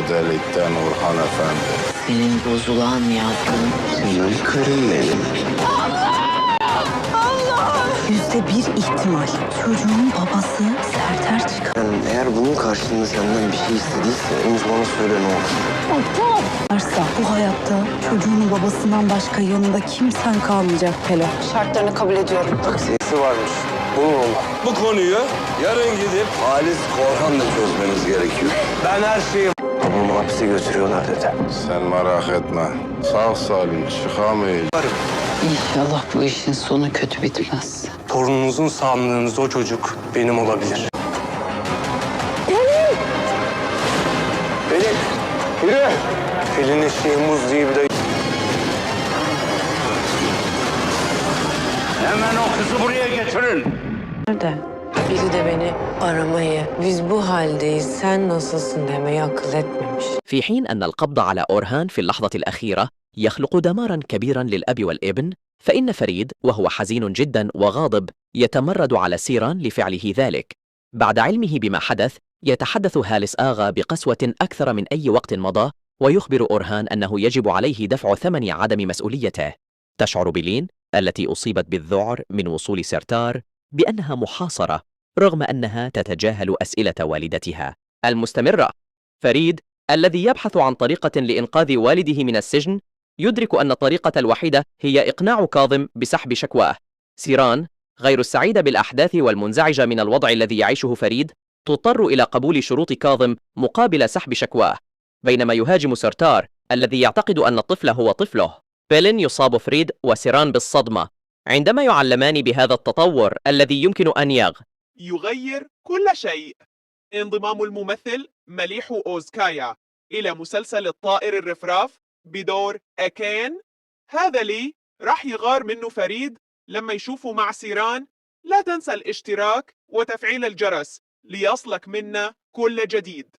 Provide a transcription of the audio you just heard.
delikten Orhan Efendi. Senin bozulan yavrun. Senin karın benim. %1 ihtimal. Çocuğun babası Serter çıkar. Yani eğer bunun karşılığında senden bir şey istediyse henüz bana söyle ne olur. Varsa bu hayatta çocuğunun babasından başka yanında kimsen kalmayacak Pelo. Şartlarını kabul ediyorum. Taksiyesi varmış. Bunun olma. Bu konuyu yarın gidip Halis Korhan'la çözmeniz gerekiyor. Ben her şeyi... Babamı hapse götürüyorlar dedi. Sen merak etme. Sağ salim çıkamayacak. İnşallah bu işin sonu kötü bitmez. Torununuzun sağlığınızda o çocuk benim olabilir. Pelin! Yürü! Pelin eşeği Muz diye bir dayı. Hemen o kızı buraya getirin. Nerede? Biri de beni aramayı, biz bu haldeyiz, sen nasılsın demeyi akıl etmemiş. في حين أن القبض على أورهان في اللحظة الأخيرة يخلق دماراً كبيراً للأب والابن، فإن فريد وهو حزين جداً وغاضب يتمرد على سيران لفعله ذلك. بعد علمه بما حدث يتحدث هالس آغا بقسوة أكثر من أي وقت مضى، ويخبر أورهان أنه يجب عليه دفع ثمن عدم مسؤوليته. تشعر بلين التي أصيبت بالذعر من وصول سرتار بأنها محاصرة رغم أنها تتجاهل أسئلة والدتها المستمرة. فريد الذي يبحث عن طريقة لإنقاذ والده من السجن يدرك أن الطريقة الوحيدة هي إقناع كاظم بسحب شكواه. سيران غير السعيدة بالأحداث والمنزعجة من الوضع الذي يعيشه فريد تضطر إلى قبول شروط كاظم مقابل سحب شكواه، بينما يهاجم سرتار الذي يعتقد أن الطفل هو طفله. بيلين يصاب فريد وسيران بالصدمة عندما يعلمان بهذا التطور الذي يمكن أن يغير كل شيء. انضمام الممثل مليحو أوزكايا إلى مسلسل الطائر الرفراف بدور أكين. هذا لي راح يغار منه فريد لما يشوفه مع سيران. لا تنسى الاشتراك وتفعيل الجرس ليصلك منا كل جديد.